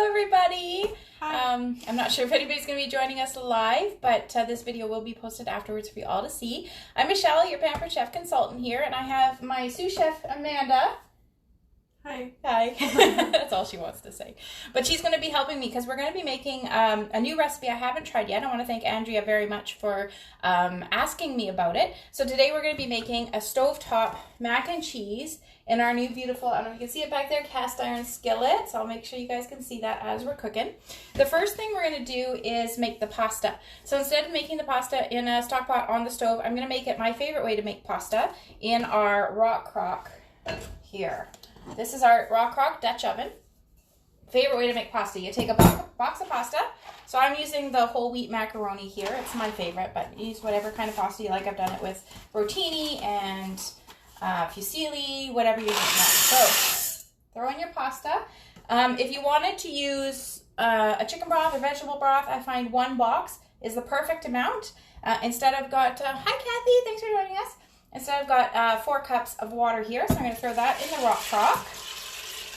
Hello everybody. Hi. I'm not sure if anybody's going to be joining us live, but this video will be posted afterwards for you all to see. I'm Michelle, your Pampered Chef consultant here, and I have my sous chef Amanda. Hi. Hi. That's all she wants to say. But she's going to be helping me because we're going to be making a new recipe I haven't tried yet. I want to thank Andrea very much for asking me about it. So today we're going to be making a stovetop mac and cheese in our new beautiful, I don't know if you can see it back there, cast iron skillet. So I'll make sure you guys can see that as we're cooking. The first thing we're going to do is make the pasta. So instead of making the pasta in a stock pot on the stove, I'm going to make it my favorite way to make pasta in our rock crock here. This is our rock crock Dutch oven. Favorite way to make pasta. You take a box of pasta. So I'm using the whole wheat macaroni here. It's my favorite, but use whatever kind of pasta you like. I've done it with rotini and fusilli, whatever you want. So throw in your pasta. If you wanted to use a chicken broth or vegetable broth, I find one box is the perfect amount. Instead I've got, hi Kathy, thanks for joining us. Instead I've got 4 cups of water here, so I'm going to throw that in the rock crock.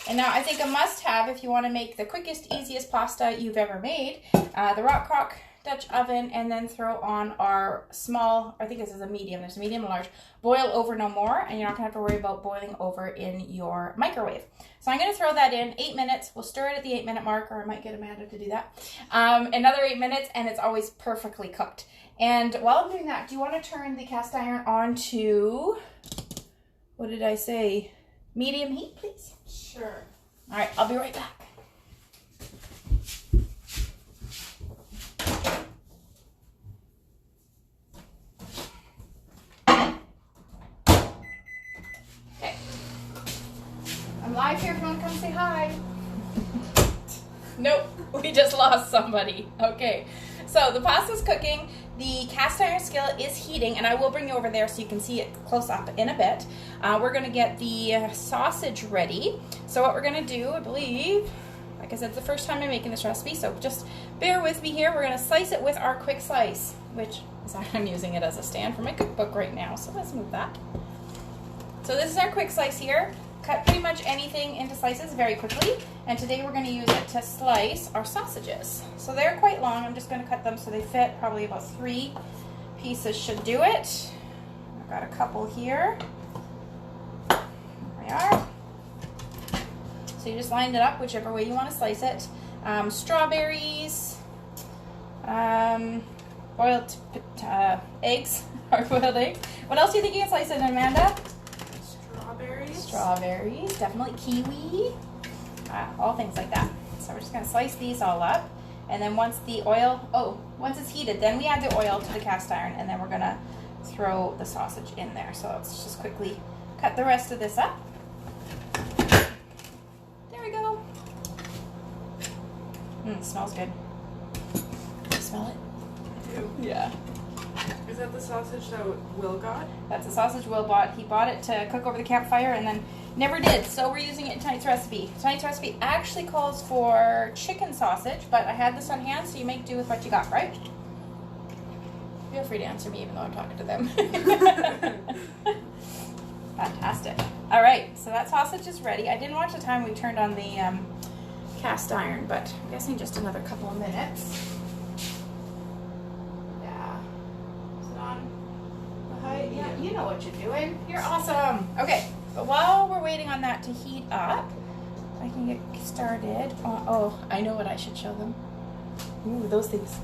And now I think a must-have if you want to make the quickest, easiest pasta you've ever made, the rock crock Dutch oven, and then throw on our small, I think this is a medium, there's a medium and large, boil over no more, and you're not going to have to worry about boiling over in your microwave. So I'm going to throw that in 8 minutes. We'll stir it at the 8-minute mark, or I might get Amanda to do that. Another 8 minutes, and it's always perfectly cooked. And while I'm doing that, do you want to turn the cast iron on to, what did I say, medium heat, please? Sure. All right, I'll be right back. Okay. I'm live here if you want to come say hi. Nope, we just lost somebody. Okay, so the pasta's cooking. The cast iron skillet is heating, and I will bring you over there so you can see it close up in a bit. We're going to get the sausage ready. So what we're going to do, I believe, like I said, it's the first time I'm making this recipe, so just bear with me here. We're going to slice it with our quick slice, which is, I'm using it as a stand for my cookbook right now, so let's move that. So this is our quick slice here. Cut pretty much anything into slices very quickly, and today we're going to use it to slice our sausages. So they're quite long. I'm just going to cut them so they fit. Probably about 3 pieces should do it. I've got a couple here. There we are. So you just lined it up whichever way you want to slice it. Strawberries, boiled eggs, hard-boiled eggs. What else do you think you can slice it in, Amanda? Strawberries, definitely kiwi, all things like that. So we're just going to slice these all up, and then once the oil, once it's heated, then we add the oil to the cast iron, and then we're going to throw the sausage in there. So let's just quickly cut the rest of this up. There we go. It smells good. Do you smell it? I do. Yeah. Is that the sausage that Will got? That's the sausage Will bought. He bought it to cook over the campfire and then never did. So we're using it in tonight's recipe. Tonight's recipe actually calls for chicken sausage, but I had this on hand, so you make do with what you got, right? Feel free to answer me even though I'm talking to them. Fantastic. All right, so that sausage is ready. I didn't watch the time we turned on the cast iron, but I'm guessing just another couple of minutes. Yeah, you know what you're doing. You're awesome. Okay, but while we're waiting on that to heat up, I can get started. Oh, I know what I should show them. Ooh, those things.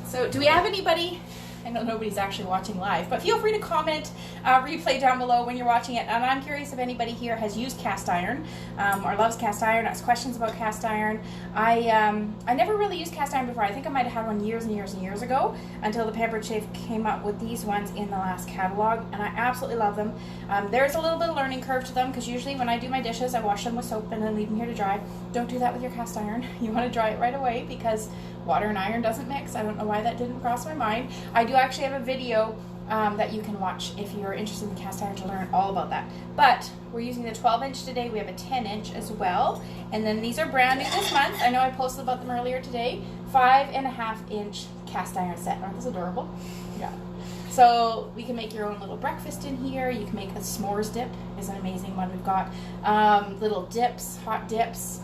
So, do we have anybody? I know nobody's actually watching live, but feel free to comment, replay down below when you're watching it. And I'm curious if anybody here has used cast iron or loves cast iron, asks questions about cast iron. I never really used cast iron before. I think I might have had one years and years and years ago until the Pampered Chef came up with these ones in the last catalog, and I absolutely love them. There's a little bit of learning curve to them because usually when I do my dishes, I wash them with soap and then leave them here to dry. Don't do that with your cast iron. You want to dry it right away because water and iron doesn't mix. I don't know why that didn't cross my mind. I do actually have a video that you can watch if you're interested in cast iron to learn all about that. But we're using the 12-inch today. We have a 10-inch as well. And then these are brand new this month. I know I posted about them earlier today. 5.5-inch cast iron set. Aren't those adorable? Yeah. So we can make your own little breakfast in here. You can make a s'mores dip, is an amazing one. We've got little dips, hot dips.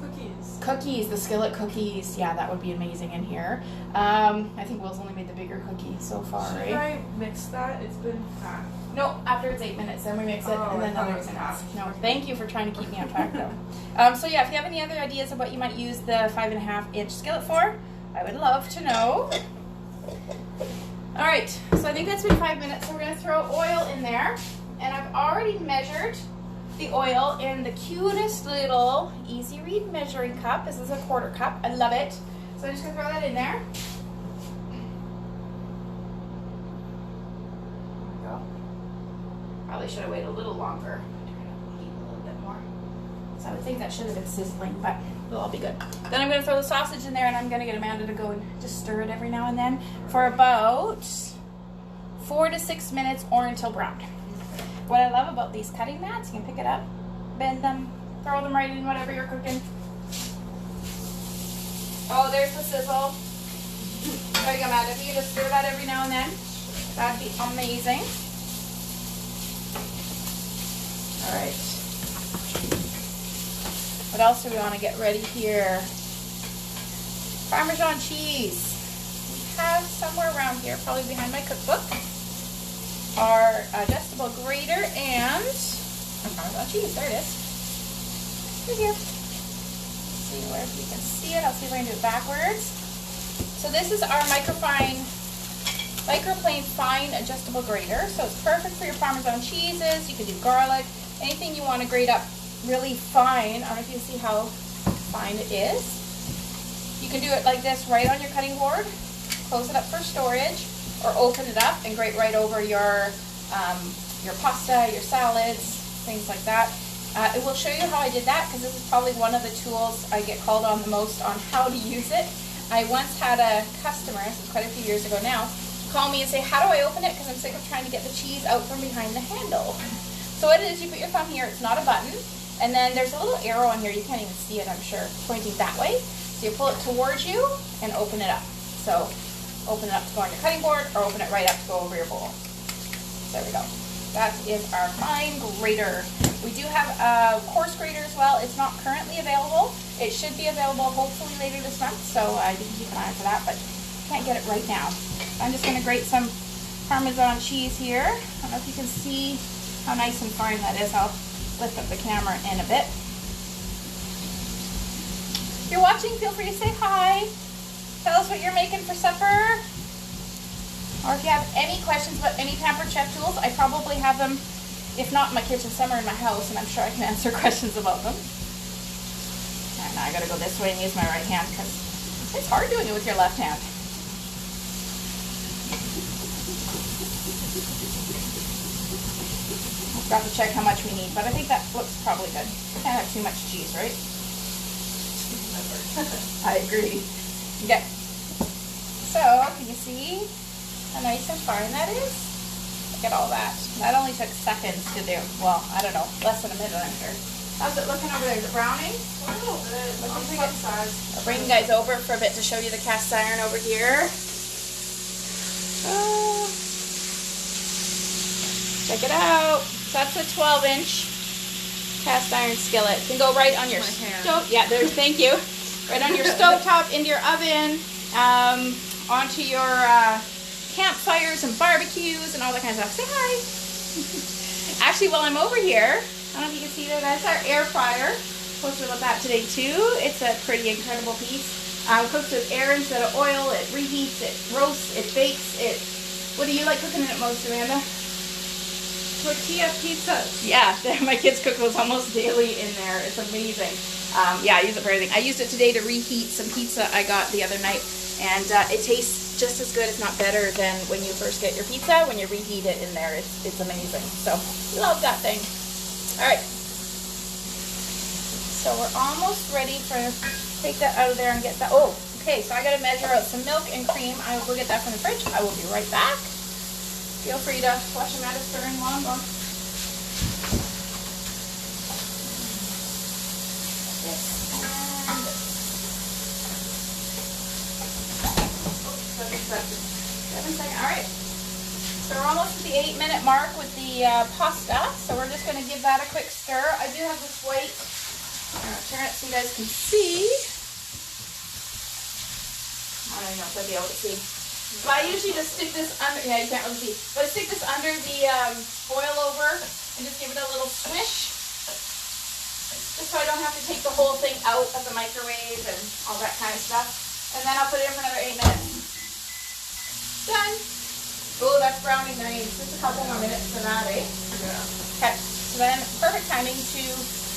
Cookies, the skillet cookies. Yeah, that would be amazing in here. I think Will's only made the bigger cookie so far, Should right? I mix that? It's been half. No, after it's 8 minutes, then we mix it, and then another 8 minutes. No, thank you for trying to keep me on track, though. So yeah, if you have any other ideas of what you might use the 5.5-inch skillet for, I would love to know. All right, so I think that's been 5 minutes, so we're gonna throw oil in there, and I've already measured the oil in the cutest little easy read measuring cup. This is a 1/4 cup. I love it. So I'm just gonna throw that in there. Probably should have waited a little longer. Turn it up the heat a little bit more. So I would think that should have been sizzling, but it'll all be good. Then I'm going to throw the sausage in there, and I'm going to get Amanda to go and just stir it every now and then for about 4 to 6 minutes or until brown. What I love about these cutting mats, you can pick it up, bend them, throw them right in whatever you're cooking. Oh, there's the sizzle. There you go, Amanda. If you can just stir that every now and then, that'd be amazing. All right. What else do we want to get ready here? Parmesan cheese. We have somewhere around here, probably behind my cookbook, our adjustable grater and Parmesan cheese. There it is. Right here. Let's see where you can see it. I'll see if I can do it backwards. So this is our microplane fine adjustable grater. So it's perfect for your Parmesan cheeses. You could do garlic. Anything you want to grate up really fine. I don't know if you can see how fine it is. You can do it like this right on your cutting board. Close it up for storage, or open it up and grate right over your pasta, your salads, things like that. It will show you how I did that, because this is probably one of the tools I get called on the most on how to use it. I once had a customer, this is quite a few years ago now, call me and say, how do I open it? Because I'm sick of trying to get the cheese out from behind the handle. So what it is, you put your thumb here, it's not a button, and then there's a little arrow on here, you can't even see it, I'm sure, pointing that way. So you pull it towards you and open it up. So open it up to go on your cutting board, or open it right up to go over your bowl. There we go. That is our fine grater. We do have a coarse grater as well. It's not currently available. It should be available hopefully later this month, so you can keep an eye for that, but can't get it right now. I'm just going to grate some Parmesan cheese here. I don't know if you can see how nice and fine that is. I'll lift up the camera in a bit. If you're watching, feel free to say hi. Tell us what you're making for supper. Or if you have any questions about any Pampered Chef tools, I probably have them, if not in my kitchen, somewhere in my house, and I'm sure I can answer questions about them. And now I gotta go this way and use my right hand, because it's hard doing it with your left hand. Got to check how much we need, but I think that looks probably good. Can't have too much cheese, right? I agree. Okay. So, can you see how nice and fine that is? Look at all that. That only took seconds to do. Well, I don't know, less than a minute, I'm sure. How's it looking over there? Is it browning? A little bit. I'll take it size. I'll bring you guys over for a bit to show you the cast iron over here. Oh. Check it out. So that's a 12-inch cast iron skillet. It can go right on your stove. Yeah, there. Thank you. Right on your stovetop, into your oven, onto your campfires and barbecues and all that kind of stuff. Say hi. Actually, while I'm over here, I don't know if you can see that. That's our air fryer. Posted about that today too. It's a pretty incredible piece. Cooks with air instead of oil. It reheats. It roasts. It bakes. It. What do you like cooking in it most, Amanda? Tortilla pizza. Yeah, my kids cook those almost daily in there. It's amazing. Yeah, I use it for everything. I used it today to reheat some pizza I got the other night, and it tastes just as good, if not better, than when you first get your pizza. When you reheat it in there, it's amazing. So, love that thing. All right. So we're almost ready for, take that out of there and get that. Oh, okay, so I got to measure out some milk and cream. I will go get that from the fridge. I will be right back. Feel free to watch them at a stirring while I'm gone. Seven seconds. All right. So So we're almost at the 8-minute mark with the pasta. So we're just going to give that a quick stir. I do have this white. I'm going to turn it so you guys can see. I don't know if I'll be able to see. But I usually just stick this under, yeah, you can't really see. But I stick this under the boil over and just give it a little swish. Just so I don't have to take the whole thing out of the microwave and all that kind of stuff. And then I'll put it in for another 8 minutes. Done. Oh, that's browning nice. Just a couple more minutes for that, eh? Yeah. Okay, so then perfect timing to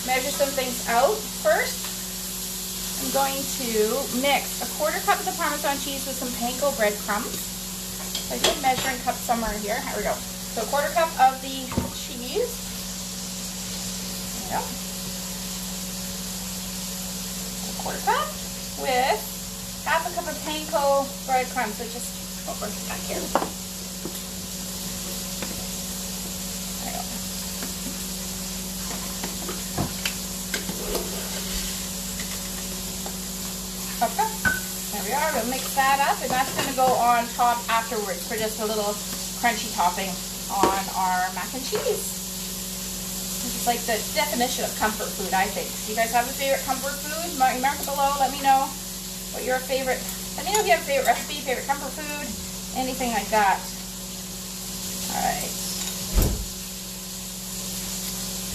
measure some things out. First, I'm going to mix a 1/4 cup of the Parmesan cheese with some panko breadcrumbs. I did measuring cup somewhere here. Here we go. So a 1/4 cup of the cheese. There we go. A 1/4 cup with 1/2 cup of panko breadcrumbs. So just, oh, bring it back here. There we are, we'll mix that up, and that's going to go on top afterwards for just a little crunchy topping on our mac and cheese. This is like the definition of comfort food, I think. Do you guys have a favorite comfort food? Mark it below, let me know what your favorite, let me know if you have a favorite recipe, favorite comfort food, anything like that. Alright.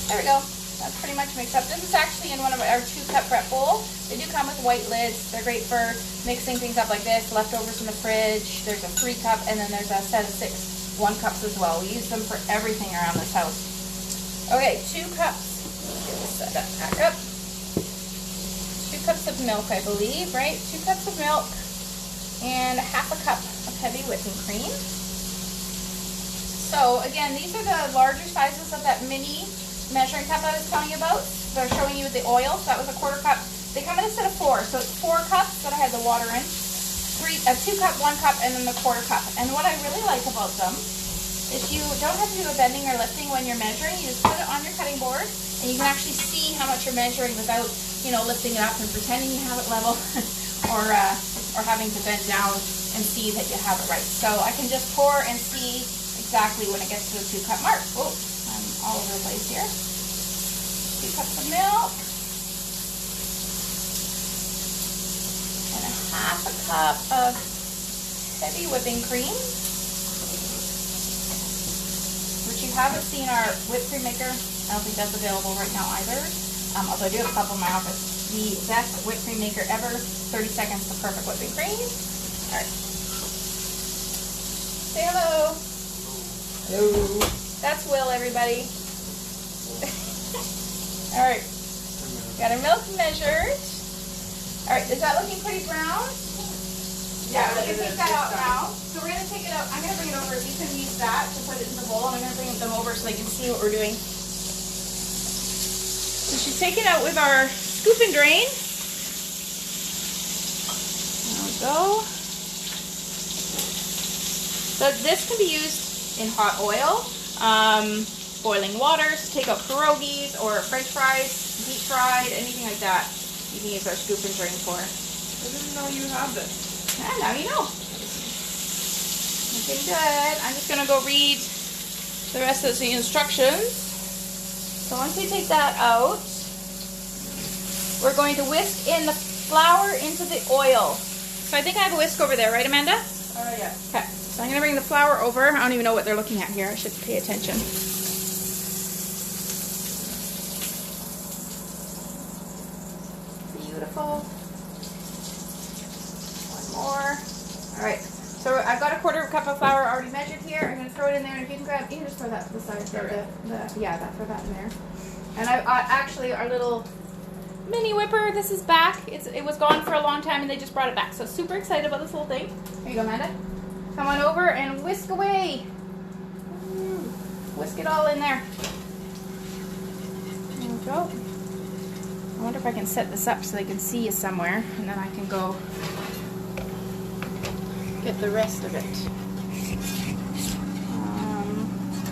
There we go. That's pretty much mixed up. This is actually in one of our 2-cup prep bowl. They do come with white lids. They're great for mixing things up like this. Leftovers in the fridge. There's a 3-cup, and then there's a set of 6 1-cups as well. We use them for everything around this house. Okay, 2 cups. Set that back up. 2 cups of milk, I believe, right? 2 cups of milk and 1/2 cup of heavy whipping cream. So again, these are the larger sizes of that mini measuring cup I was telling you about. They're showing you the oil, so that was a 1/4 cup. They come in a set of 4, so it's 4 cups that I had the water in. 2 cup, 1 cup, and then the 1/4 cup. And what I really like about them is you don't have to do a bending or lifting when you're measuring. You just put it on your cutting board, and you can actually see how much you're measuring without, you know, lifting it up and pretending you have it level, or having to bend down and see that you have it right. So I can just pour and see exactly when it gets to the 2-cup mark. Oh, I'm all over the place here. 2 cups of milk. And 1/2 cup of heavy whipping cream. Which you haven't seen our whipped cream maker. I don't think that's available right now either. Although I do have a couple in my office. The best whipped cream maker ever. 30 seconds for perfect whipping cream. Alright. Say hello. Hello. That's Will, everybody. Alright. Got our milk measured. Alright, is that looking pretty brown? Yeah, we can take that out now. So we're going to take it out. I'm going to bring it over. You can use that to put it in the bowl. And I'm going to bring them over so they can see what we're doing. So she's taken out with our scoop and drain. There we go. So this can be used in hot oil, boiling water, to take out pierogies or French fries, deep fried, anything like that. You can use our scoop and drain for. I didn't know you had this. Yeah, now you know. Looking good. I'm just going to go read the rest of the instructions. So once you take that out, we're going to whisk in the flour into the oil. So I think I have a whisk over there, right, Amanda? Yeah. Okay. So I'm going to bring the flour over. I don't even know what they're looking at here. I should pay attention. Beautiful. One more. All right. So I've got a 1/4 cup of flour already measured here. I'm going to throw it in there, and if you can grab, you can just throw that to the side. Throw throw that in there. And I actually, our little mini whipper, this is back. It was gone for a long time, and they just brought it back. So super excited about this little thing. Here you go, Amanda. Come on over and whisk away. Whisk it all in there. There we go. I wonder if I can set this up so they can see you somewhere, and then I can go get the rest of it.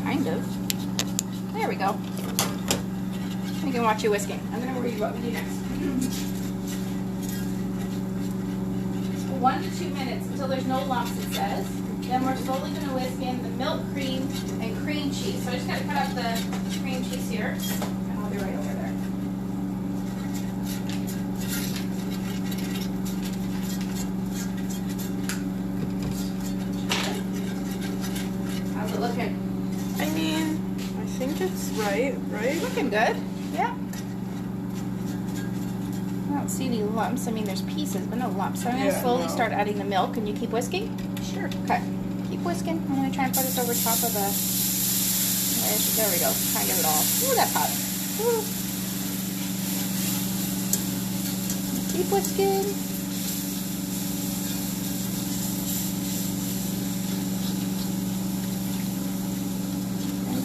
Kind of. There we go. You can watch you whisking. I'm going to read what we do next. 1 to 2 minutes until there's no lumps, it says. Then we're slowly going to whisk in the milk, cream, and cream cheese. So I just got to cut up the cream cheese here, and I'll be right over there. How's it looking? I mean, I think it's right? Looking good. Yeah. I don't see any lumps. I mean, there's pieces, but no lumps. So I'm going to slowly start adding the milk, and you keep whisking? Sure. Okay. Keep whisking. I'm going to try and put this over top of the... There we go. Try and get it all. Ooh, that's hot. Ooh. Keep whisking.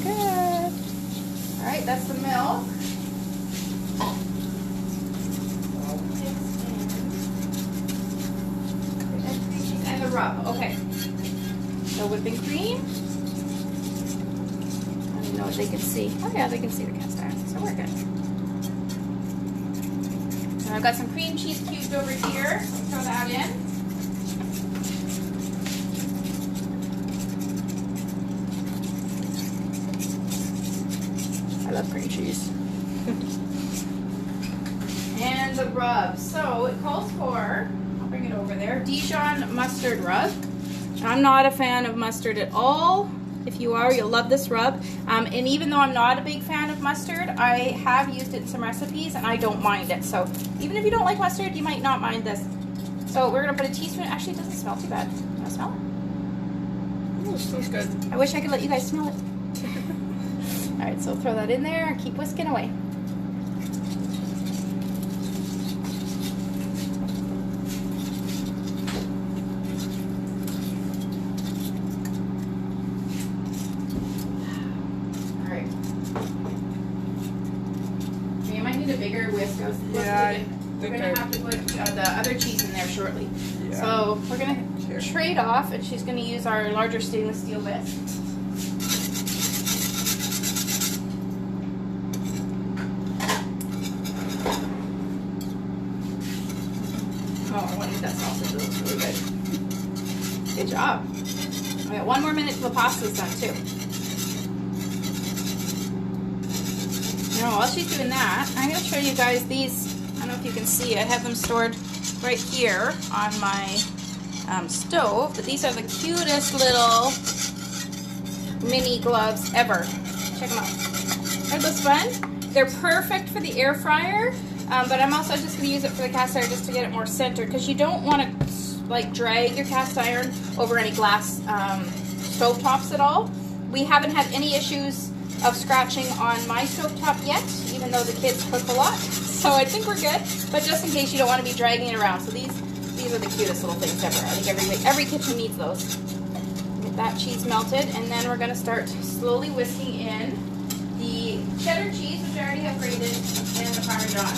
Good. All right, that's the milk. And the rub. Okay. No whipping cream. I don't know what they can see. Oh yeah, they can see the cast iron, so we're good. And I've got some cream cheese cubed over here. I'll throw that in. I love cream cheese. And the rub. So it calls for, I'll bring it over there, Dijon mustard rub. I'm not a fan of mustard at all. If you are, you'll love this rub. And even though I'm not a big fan of mustard, I have used it in some recipes and I don't mind it. So even if you don't like mustard, you might not mind this. So we're gonna put a teaspoon. Actually, it doesn't smell too bad. You wanna smell it? Oh, it smells good. I wish I could let you guys smell it. All right, so throw that in there and keep whisking away. Bigger whisk. Yeah, we're gonna have to put the other cheese in there shortly. Yeah. So we're gonna trade off, and she's gonna use our larger stainless steel whisk. Oh, I want to eat that sausage. It looks really good. Good job. We got 1 more minute till the pasta's done too. Now, while she's doing that, I'm going to show you guys these. I don't know if you can see. I have them stored right here on my stove. But these are the cutest little mini gloves ever. Check them out. Aren't those fun? They're perfect for the air fryer. But I'm also just going to use it for the cast iron just to get it more centered. Because you don't want to like drag your cast iron over any glass stovetops at all. We haven't had any issues of scratching on my stovetop yet, even though the kids cook a lot. So I think we're good, but just in case you don't want to be dragging it around. So these are the cutest little things ever. I think every kitchen needs those. Get that cheese melted, and then we're gonna start slowly whisking in the cheddar cheese, which I already have grated, and the Parmesan.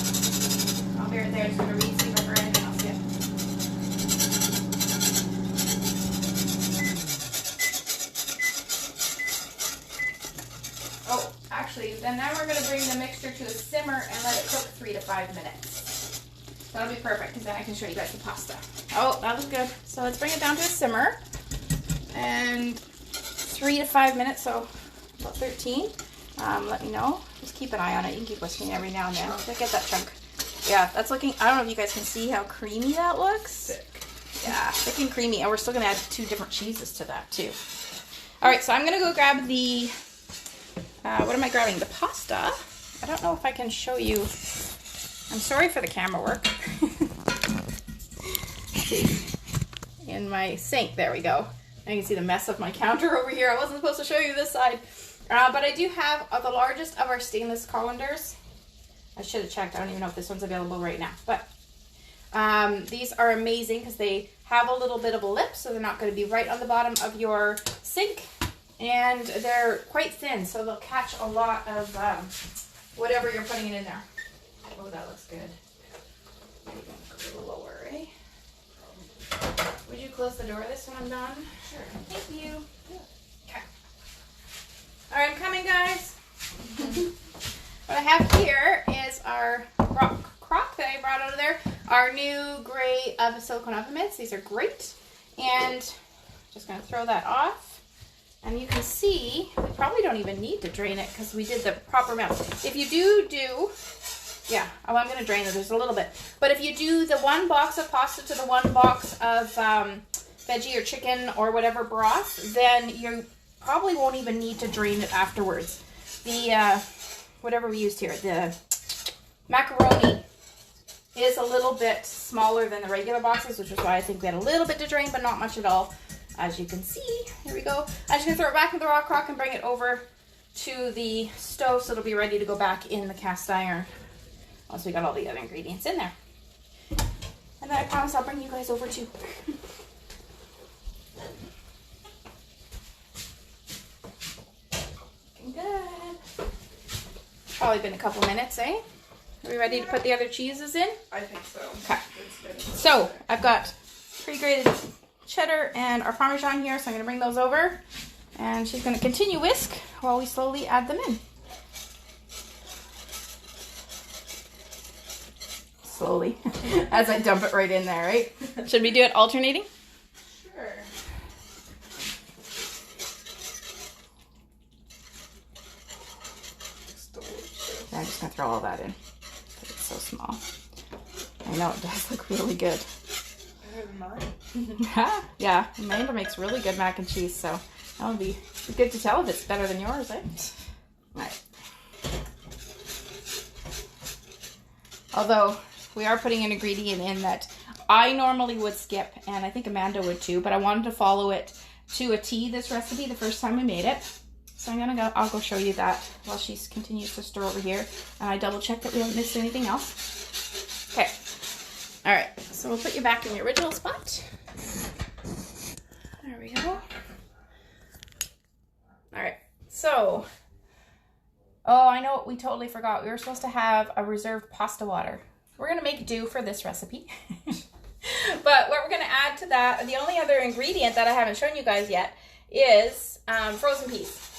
I'll be right there. I'm just gonna read see if I've heard anything else yet. Oh, actually, then now we're going to bring the mixture to a simmer and let it cook 3 to 5 minutes. That'll be perfect because then I can show you guys the pasta. Oh, that was good. So let's bring it down to a simmer. And 3 to 5 minutes, so about 13. Let me know. Just keep an eye on it. You can keep whisking every now and then. Get that chunk. Yeah, that's looking, I don't know if you guys can see how creamy that looks. Thick. Yeah, thick and creamy. And we're still going to add 2 different cheeses to that too. All right, so I'm going to go grab the... what am I grabbing? The pasta. I don't know if I can show you. I'm sorry for the camera work. See, in my sink, there we go. Now you can see the mess of my counter over here. I wasn't supposed to show you this side. But I do have the largest of our stainless colanders. I should have checked. I don't even know if this one's available right now. But these are amazing because they have a little bit of a lip, so they're not going to be right on the bottom of your sink. And they're quite thin, so they'll catch a lot of whatever you're putting it in there. Oh, that looks good. A little lower, eh? Would you close the door this when I'm done? Sure. Thank you. Okay. All right, I'm coming, guys. What I have here is our crock that I brought out of there. Our new gray silicone oven mitts. These are great. And Just gonna throw that off. And you can see, we probably don't even need to drain it because we did the proper amount. If you yeah, oh, I'm gonna drain it, there's a little bit. But if you do the 1 box of pasta to the 1 box of veggie or chicken or whatever broth, then you probably won't even need to drain it afterwards. The, whatever we used here, the macaroni is a little bit smaller than the regular boxes, which is why I think we had a little bit to drain, but not much at all. As you can see, here we go. I'm just gonna throw it back into the rock crock and bring it over to the stove so it'll be ready to go back in the cast iron once we got all the other ingredients in there. And then I promise I'll bring you guys over too. Looking good. Probably been a couple minutes, eh? Are we ready to put the other cheeses in? I think so. Okay. So I've got pre-grated cheddar and our Parmesan here, so I'm going to bring those over. And she's going to continue whisk while we slowly add them in. Slowly, as I dump it right in there, right? Should we do it alternating? Sure. Yeah, I'm just going to throw all that in. It's so small. I know, it does look really good. Better than mine. Yeah, Amanda makes really good mac and cheese, so that'll be good to tell if it's better than yours, eh? Alright. Although, we are putting an ingredient in that I normally would skip, and I think Amanda would too, but I wanted to follow it to a T, this recipe, the first time we made it. So I'll go show you that while she continues to stir over here. And I double check that we haven't missed anything else. Okay. Alright, so we'll put you back in your original spot. There we go. Alright, so, oh, I know what we totally forgot. We were supposed to have a reserved pasta water. We're going to make do for this recipe. But what we're going to add to that, the only other ingredient that I haven't shown you guys yet is frozen peas.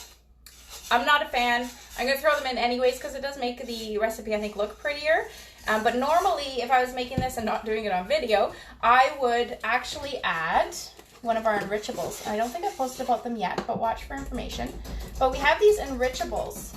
I'm not a fan. I'm going to throw them in anyways because it does make the recipe, I think, look prettier. But normally, if I was making this and not doing it on video, I would actually add one of our enrichables. I don't think I've posted about them yet, but watch for information. But we have these enrichables.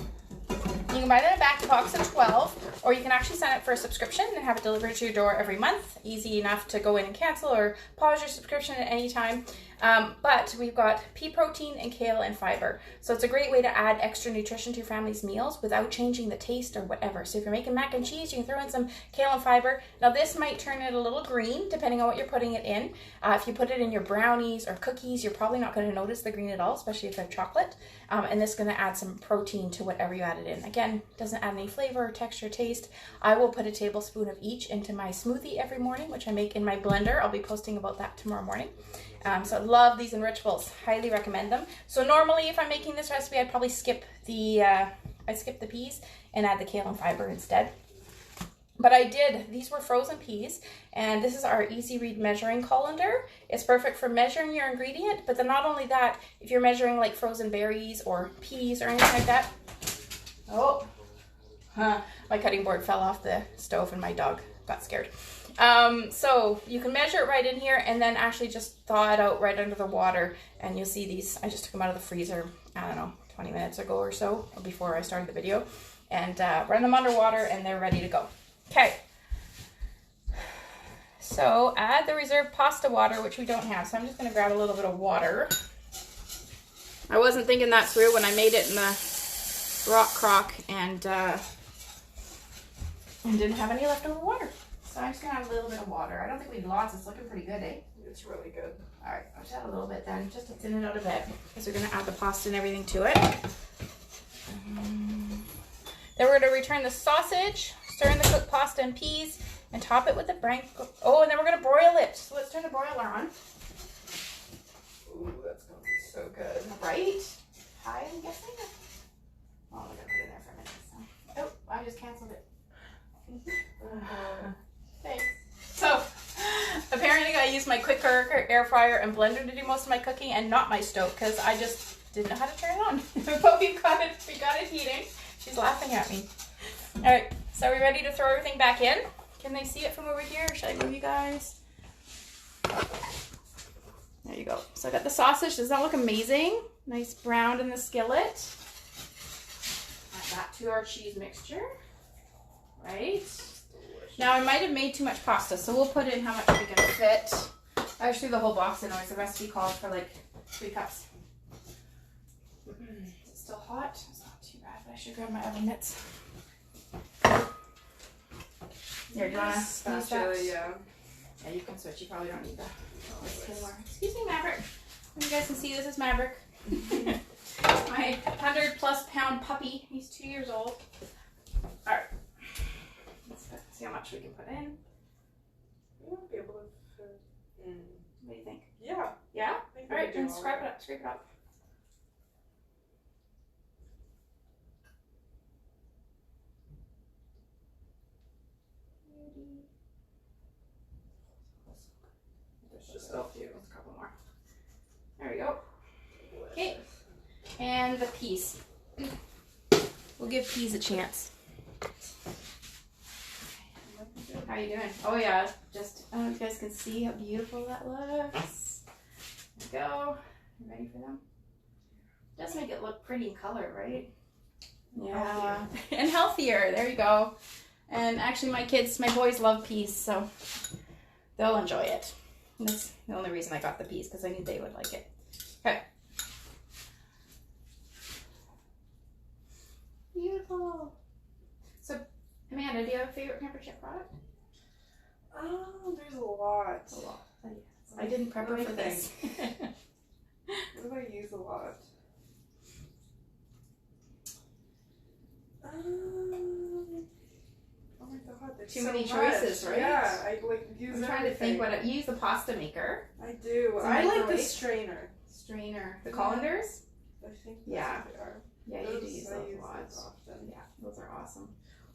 You can buy them in a back box of 12, or you can actually sign up for a subscription and have it delivered to your door every month. Easy enough to go in and cancel or pause your subscription at any time. But we've got pea protein and kale and fiber. So it's a great way to add extra nutrition to your family's meals without changing the taste or whatever. So if you're making mac and cheese, you can throw in some kale and fiber. Now this might turn it a little green depending on what you're putting it in. If you put it in your brownies or cookies, you're probably not going to notice the green at all, especially if they're chocolate. And this is going to add some protein to whatever you added in. Again, doesn't add any flavor, texture, taste. I will put a tablespoon of each into my smoothie every morning, which I make in my blender. I'll be posting about that tomorrow morning. So I love these enrichables. Highly recommend them. So normally, if I'm making this recipe, I'd probably skip the peas and add the kale and fiber instead. But I did. These were frozen peas, and this is our Easy Read measuring colander. It's perfect for measuring your ingredient, but then not only that, if you're measuring like frozen berries or peas or anything like that. Oh, my cutting board fell off the stove and my dog got scared. So you can measure it right in here and then actually just thaw it out right under the water, and you'll see these. I just took them out of the freezer, I don't know, 20 minutes ago or so, or before I started the video, and run them underwater and they're ready to go. Okay, so add the reserved pasta water, which we don't have, so I'm just going to grab a little bit of water. I wasn't thinking that through when I made it in the rock crock and didn't have any leftover water. So I'm just going to add a little bit of water. I don't think we need lots. It's looking pretty good, eh? It's really good. All right, I'll just add a little bit then, just to thin it out a bit, because we're going to add the pasta and everything to it. Then we're going to return the sausage, stir in the cooked pasta and peas, and top it with the brown. Oh, and then we're going to broil it. So let's turn the broiler on. Ooh, that's going to be so good. Right? High, I'm guessing. Oh, we're going to put it in there for a minute. So. Oh, I just canceled it. Thanks. So, apparently I use my quick cooker, air fryer, and blender to do most of my cooking, and not my stove, because I just didn't know how to turn it on. But we got it heating. She's laughing at me. All right, so are we ready to throw everything back in? Can they see it from over here? Should I move you guys? There you go. So I got the sausage. Does that look amazing? Nice brown in the skillet. Add that to our cheese mixture. Right. Now I might have made too much pasta, so we'll put in how much we can fit. I just threw the whole box in. The recipe calls for like 3 cups. Is it still hot? It's not too bad, but I should grab my oven mitts. Here, do you want to use that? Yeah. Yeah, you can switch. You probably don't need that. Anymore. Excuse me, Maverick. You guys can see, this is Maverick. My 100+ pound puppy. He's 2 years old. All right. Let's see how much we can put in. We won't be able to fit. What do you think? Yeah. Yeah? All right, then scrape it up. Scrape it up. Just a few. A couple more. There we go. Okay. And the peas. We'll give peas a chance. How are you doing? Oh yeah, just I don't know if you guys can see how beautiful that looks. There we go. You ready for them? It does make it look pretty in color, right? Yeah. And healthier. There you go. And actually my boys love peas, so they'll enjoy it. And that's the only reason I got the peas, because I knew they would like it. Okay. Beautiful. So, Amanda, do you have a favorite Pampered Chef product? There's a lot. A lot. I didn't prep her for this. What do I use a lot? Oh my god, there's Too so many much. choices, right? Yeah, I use I'm trying to think what you use the pasta maker. I do. It's a I like the microwave. strainer. The colanders? I think that's Yeah. what they are. Yeah, you do use those a lot. Often. Yeah, those are awesome.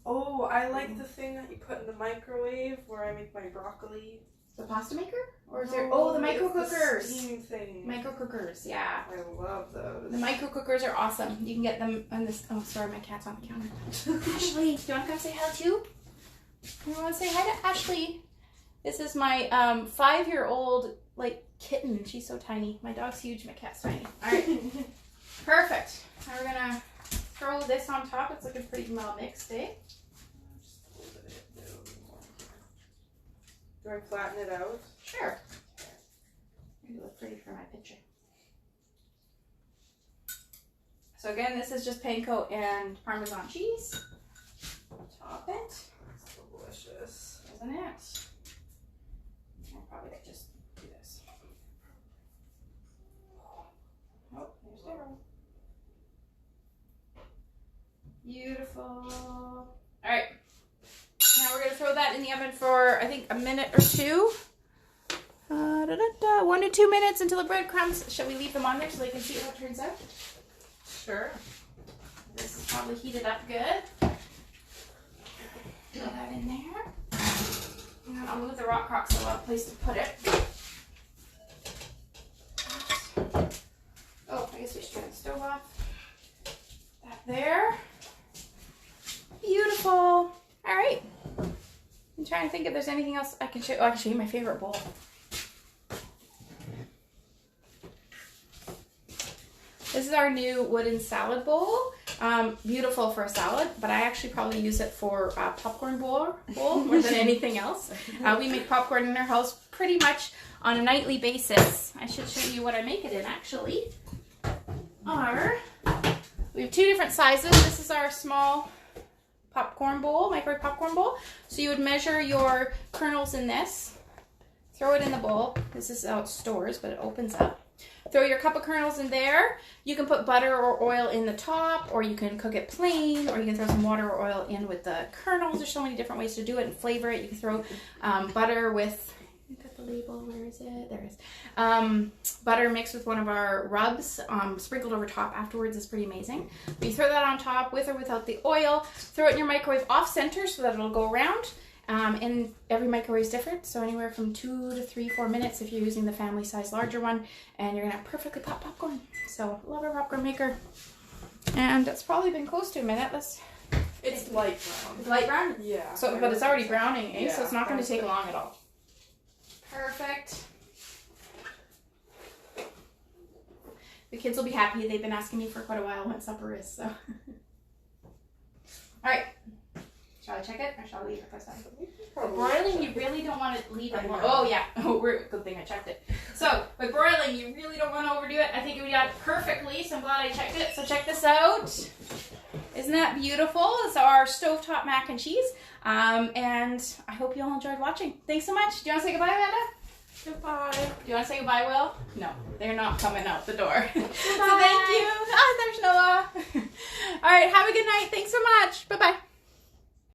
Oh, I like the thing that you put in the microwave where I make my broccoli. The pasta maker? Or is there? Oh, the micro it's the cookers. steam thing. Micro cookers, yeah. I love those. The micro cookers are awesome. You can get them on this. Oh, sorry, my cat's on the counter. Ashley, do you want to come say hello too? You want to say hi to Ashley? This is my 5-year-old like kitten. She's so tiny. My dog's huge. My cat's tiny. All right, perfect. Now we're gonna throw this on top. It's looking pretty well mixed, eh? Do I flatten it out? Sure. It'll look pretty for my picture. So again, this is just panko and Parmesan cheese. Top it. It's delicious. Isn't it? I probably could just do this. Oh, there's Daryl. Beautiful. All right. Now we're gonna throw that in the oven for I think a minute or two. 1 to 2 minutes until the breadcrumbs. Shall we leave them on there so they can see how it turns out? Sure. This is probably heated up good. Throw that in there. And then I'll move the rock crock so I'll have a place to put it. Oh, I guess we should turn the stove off. That there. Beautiful. All right. I'm trying to think if there's anything else I can show. Oh, I can show you my favorite bowl. This is our new wooden salad bowl. Beautiful for a salad, but I actually probably use it for a popcorn bowl more than anything else. We make popcorn in our house pretty much on a nightly basis. I should show you what I make it in actually. We have 2 different sizes. This is our small popcorn bowl, microwave popcorn bowl. So you would measure your kernels in this, throw it in the bowl. This is how it stores, but it opens up. Throw your cup of kernels in there. You can put butter or oil in the top, or you can cook it plain, or you can throw some water or oil in with the kernels. There's so many different ways to do it and flavor it. You can throw butter with, got the label, where is it? There it is. Butter mixed with one of our rubs, sprinkled over top afterwards is pretty amazing. But you throw that on top with or without the oil. Throw it in your microwave off center so that it'll go around. And every microwave is different, so anywhere from 2 to 3, 4 minutes if you're using the family size larger one, and you're gonna have perfectly popped popcorn. So love our popcorn maker, and it's probably been close to a minute. It's light brown. It's light brown. Yeah. So, but it's already browning, eh? Yeah, So it's not going to that's take good. long at all. Perfect. The kids will be happy. They've been asking me for quite a while when supper is, so. All right. Shall I check it or shall I leave it for a second? Broiling, you really don't want to leave it long. Oh, yeah. Oh, good thing I checked it. So, with broiling, you really don't want to overdo it. I think we got it perfectly, so I'm glad I checked it. So, check this out. Isn't that beautiful? It's our Stovetop Mac and Cheese. And I hope you all enjoyed watching. Thanks so much. Do you want to say goodbye, Amanda? Goodbye. Do you want to say goodbye, Will? No, they're not coming out the door. So, thank you. Ah, there's Noah. All right, have a good night. Thanks so much. Bye-bye.